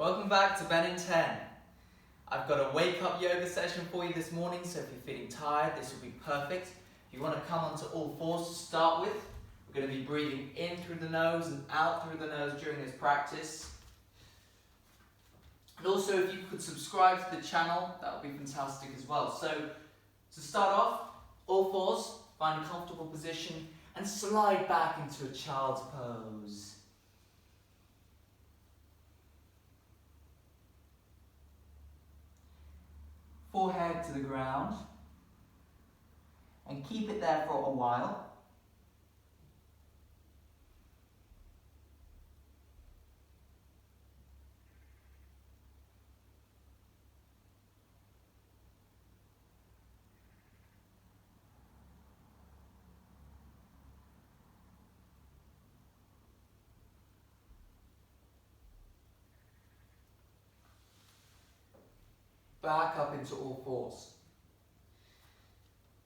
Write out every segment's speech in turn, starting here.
Welcome back to Ben in 10. I've got a wake up yoga session for you this morning, so if you're feeling tired, this will be perfect. If you want to come onto all fours to start with, we're going to be breathing in through the nose and out through the nose during this practice. And also, if you could subscribe to the channel, that would be fantastic as well. So, to start off, all fours, find a comfortable position and slide back into a child's pose. Forehead to the ground, and keep it there for a while. Back up into all fours.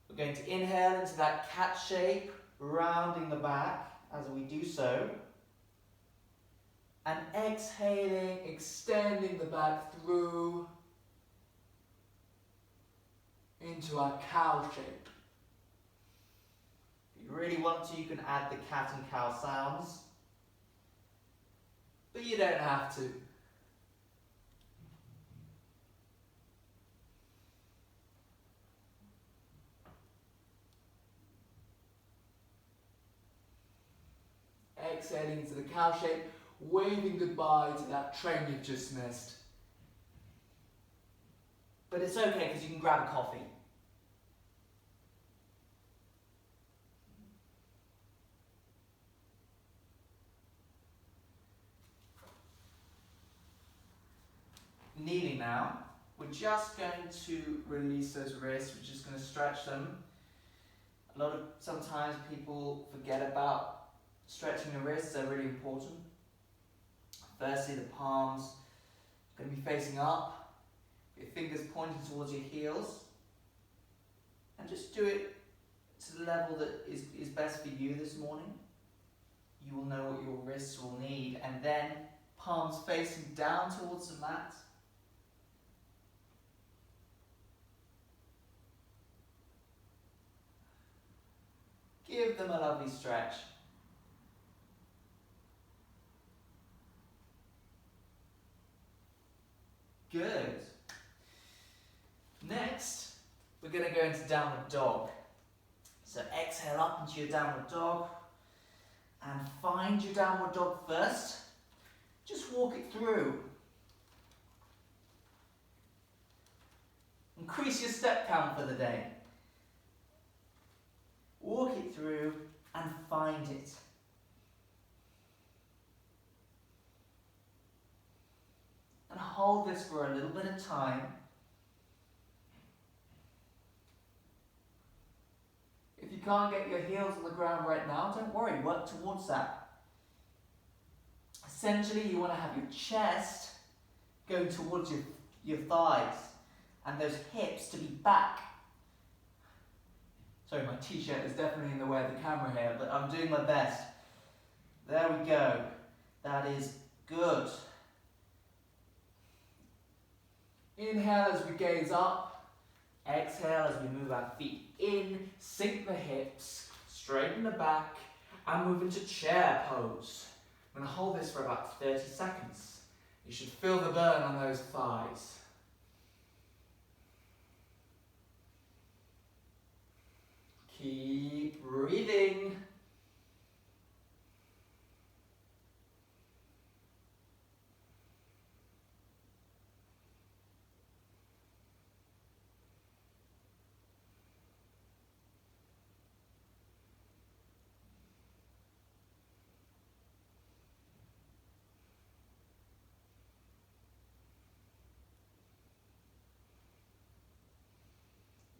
We're going to inhale into that cat shape, rounding the back as we do so. And exhaling, extending the back through into our cow shape. If you really want to, you can add the cat and cow sounds, but you don't have to. Exhaling into the cow shape, waving goodbye to that train you've just missed. But it's okay because you can grab a coffee. Kneeling now, we're just going to release those wrists, we're just going to stretch them. Sometimes people forget about stretching the wrists, they're really important. Firstly, the palms are going to be facing up, your fingers pointing towards your heels, and just do it to the level that is best for you this morning. You will know what your wrists will need, and then palms facing down towards the mat. Give them a lovely stretch. Good. Next, we're going to go into downward dog. So exhale up into your downward dog and find your downward dog first. Just walk it through. Increase your step count for the day. Walk it through and find it. And hold this for a little bit of time. If you can't get your heels on the ground right now, don't worry, work towards that. Essentially, you want to have your chest going towards your thighs and those hips to be back. Sorry, my t-shirt is definitely in the way of the camera here, but I'm doing my best. There we go. That is good. Inhale as we gaze up. Exhale as we move our feet in, sink the hips, straighten the back, and move into chair pose. I'm going to hold this for about 30 seconds. You should feel the burn on those thighs. Keep breathing.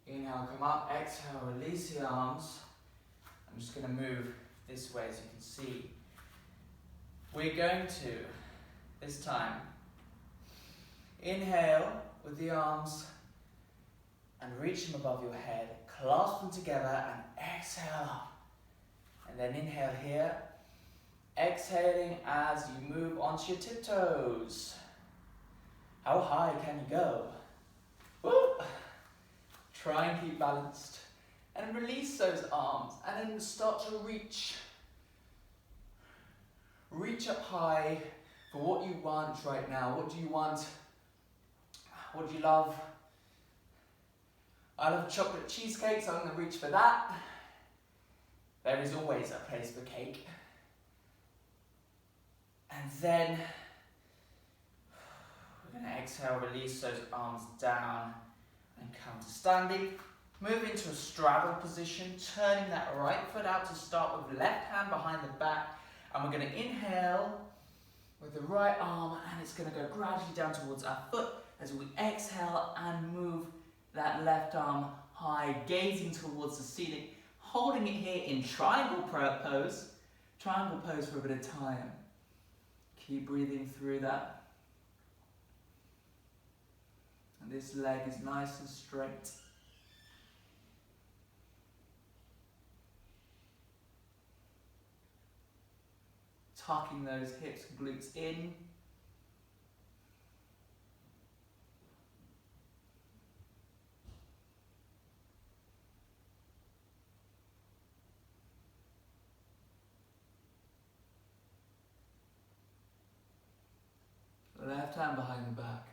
Inhale, come up, exhale, release the arms. I'm just going to move this way so you can see. We're going to, this time, inhale with the arms and reach them above your head, clasp them together and exhale up. And then inhale here, exhaling as you move onto your tiptoes. How high can you go? Woo! Try and keep balanced. And release those arms. And then start to reach. Reach up high for what you want right now. What do you want? What do you love? I love chocolate cheesecake, so I'm going to reach for that. There is always a place for cake. And then we're going to exhale, release those arms down and come to standing. Move into a straddle position, turning that right foot out to start with, left hand behind the back. And we're going to inhale with the right arm, and it's going to go gradually down towards our foot as we exhale and move that left arm high, gazing towards the ceiling, holding it here in triangle pose for a bit of time. Keep breathing through that. And this leg is nice and straight. Tucking those hips and glutes in. Left hand behind the back.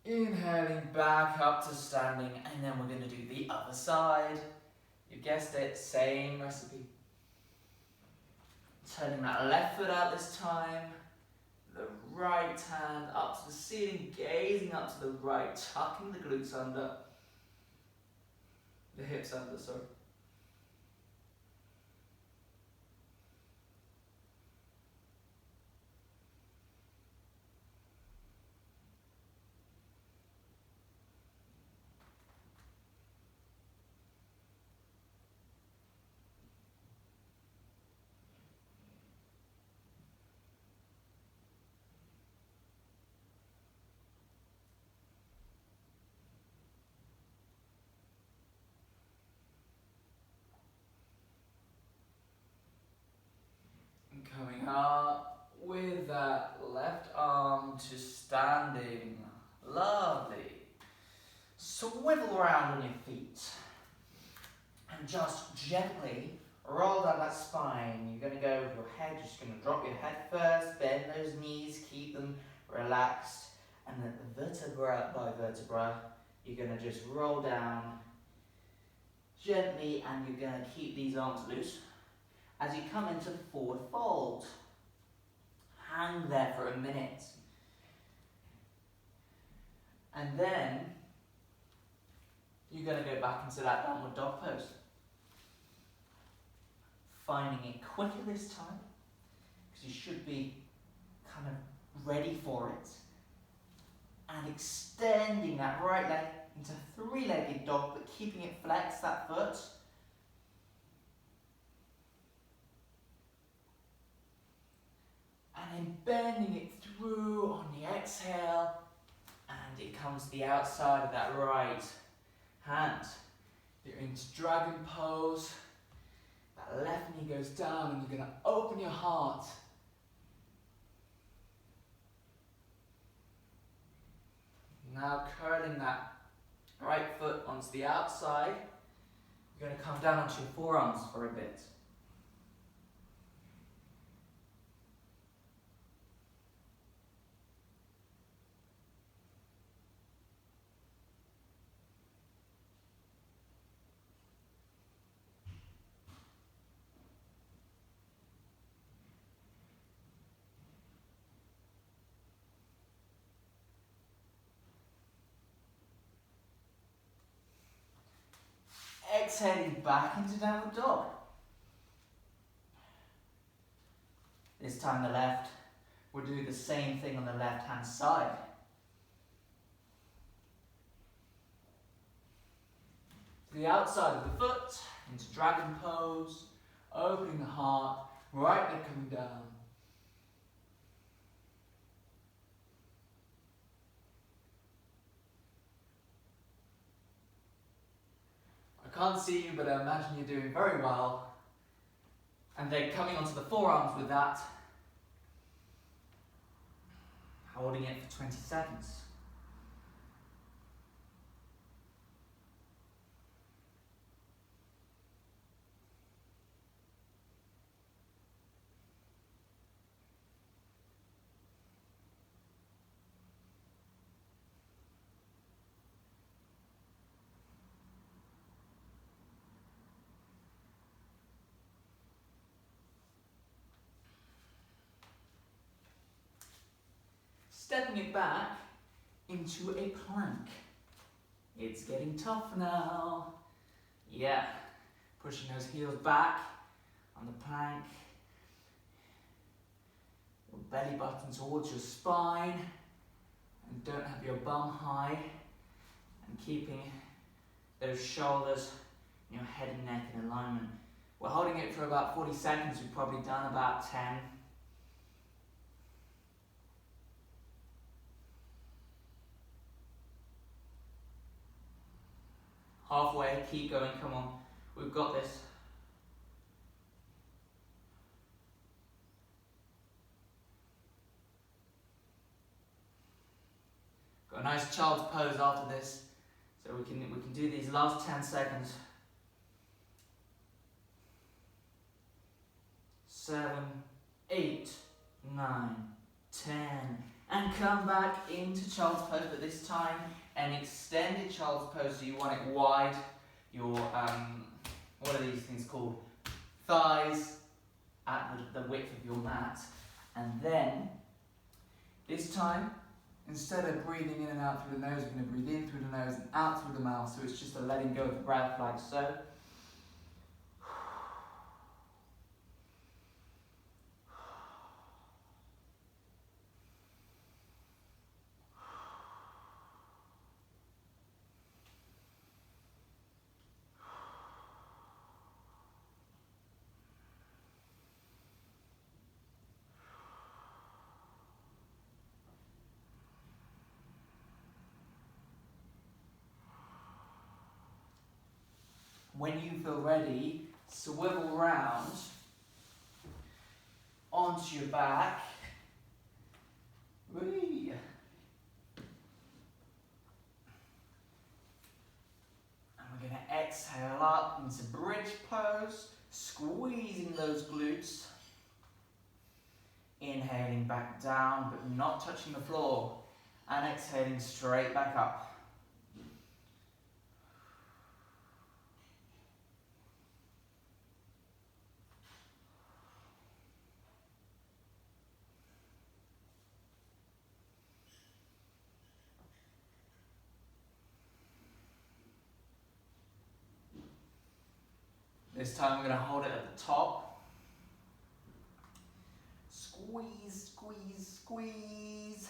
Inhaling back up to standing, and then we're going to do the other side. You guessed it, same recipe. Turning that left foot out this time. The right hand up to the ceiling, gazing up to the right, tucking the glutes under. The hips under, sorry. Coming up with that left arm to standing. Lovely. Swivel around on your feet. And just gently roll down that spine. You're going to go with your head. You're just going to drop your head first. Bend those knees. Keep them relaxed. And then vertebra by vertebra, you're going to just roll down gently. And you're going to keep these arms loose. As you come into forward fold, hang there for a minute. And then you're going to go back into that downward dog pose. Finding it quicker this time, because you should be kind of ready for it. And extending that right leg into three-legged dog, but keeping it flexed, that foot. And then bending it through on the exhale, and it comes to the outside of that right hand. You're into dragon pose. That left knee goes down, and you're going to open your heart. Now curling that right foot onto the outside. You're going to come down onto your forearms for a bit. Exhaling back into downward dog. This time the left. We'll do the same thing on the left hand side. To the outside of the foot, into dragon pose, opening the heart, right leg coming down. I can't see you, but I imagine you're doing very well. And then coming onto the forearms with that. holding it for 20 seconds. Stepping it back into a plank. It's getting tough now. Yeah, pushing those heels back on the plank. Your belly button towards your spine. And don't have your bum high. And keeping those shoulders and your head and neck in alignment. We're holding it for about 40 seconds. We've probably done about 10. Halfway, keep going, come on. We've got this. Got a nice child's pose after this. So we can do these last 10 seconds. 7, 8, 9, 10. And come back into child's pose, but this time an extended child's pose, so you want it wide. Your, what are these things called? Thighs at the width of your mat. And then, this time, instead of breathing in and out through the nose, you're going to breathe in through the nose and out through the mouth, so it's just a letting go of the breath like so. When you feel ready, swivel round onto your back. Whee. And we're going to exhale up into bridge pose, squeezing those glutes. Inhaling back down, but not touching the floor. And exhaling straight back up. This time we're going to hold it at the top. Squeeze, squeeze, squeeze.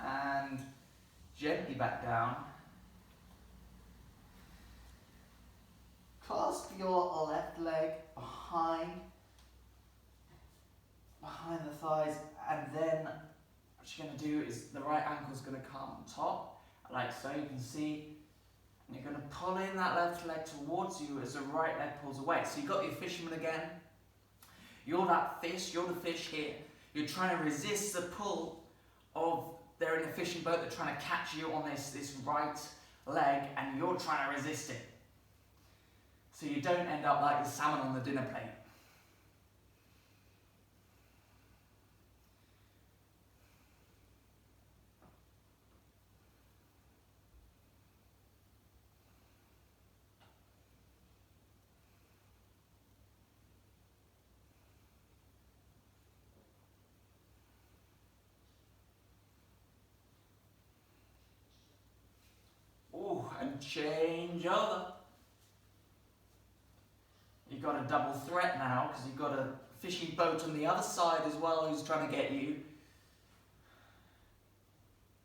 And gently back down. Clasp your left leg behind the thighs, and then what you're going to do is the right ankle is going to come on top, like so, you can see, and you're going to pull in that left leg towards you as the right leg pulls away. So you've got your fisherman again. You're that fish, you're the fish here. You're trying to resist the pull of, they're in a fishing boat, they're trying to catch you on this right leg, and you're trying to resist it. So you don't end up like the salmon on the dinner plate. And change over. You've got a double threat now because you've got a fishing boat on the other side as well who's trying to get you.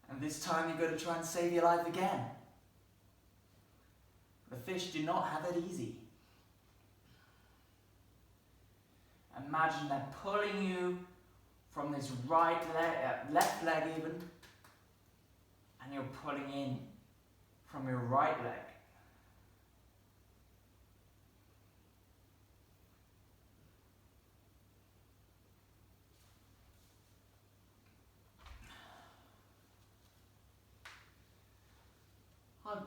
And this time you've got to try and save your life again. The fish do not have it easy. Imagine they're pulling you from this right leg, left leg even, and you're pulling in from your right leg.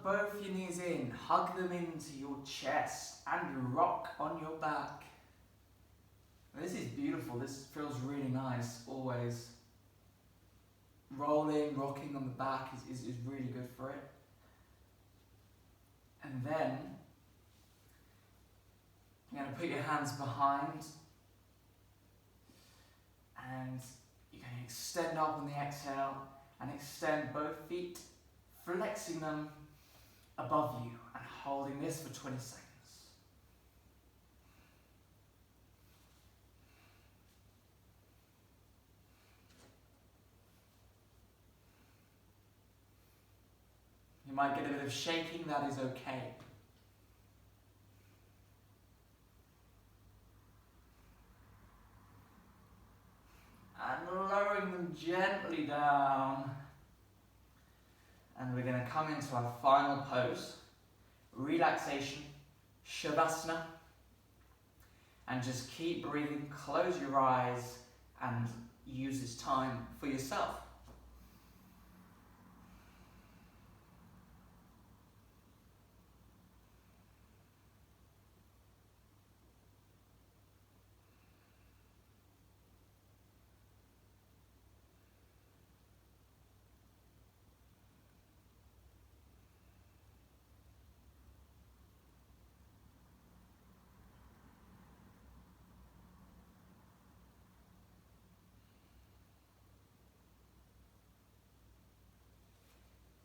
both your knees in, hug them into your chest, and rock on your back. This is beautiful, this feels really nice, always. Rolling, rocking on the back is really good for it. And then, you're going to put your hands behind, and you're going to extend up on the exhale, and extend both feet, flexing them above you, and holding this for 20 seconds. You might get a bit of shaking, that is okay. And lowering them gently down. And we're going to come into our final pose, relaxation, Shavasana. And just keep breathing, close your eyes, and use this time for yourself.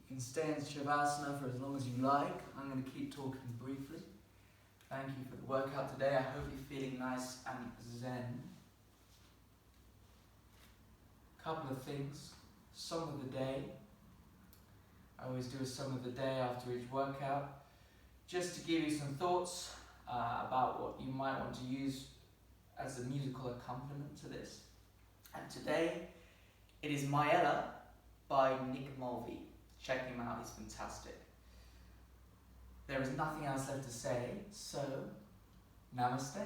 You can stay in Shavasana for as long as you like. I'm going to keep talking briefly. Thank you for the workout today. I hope you're feeling nice and zen. Couple of things. Song of the day. I always do a song of the day after each workout, just to give you some thoughts about what you might want to use as a musical accompaniment to this. And today, it is Maella by Nick Mulvey. Check him out, he's fantastic. There is nothing else left to say, so namaste.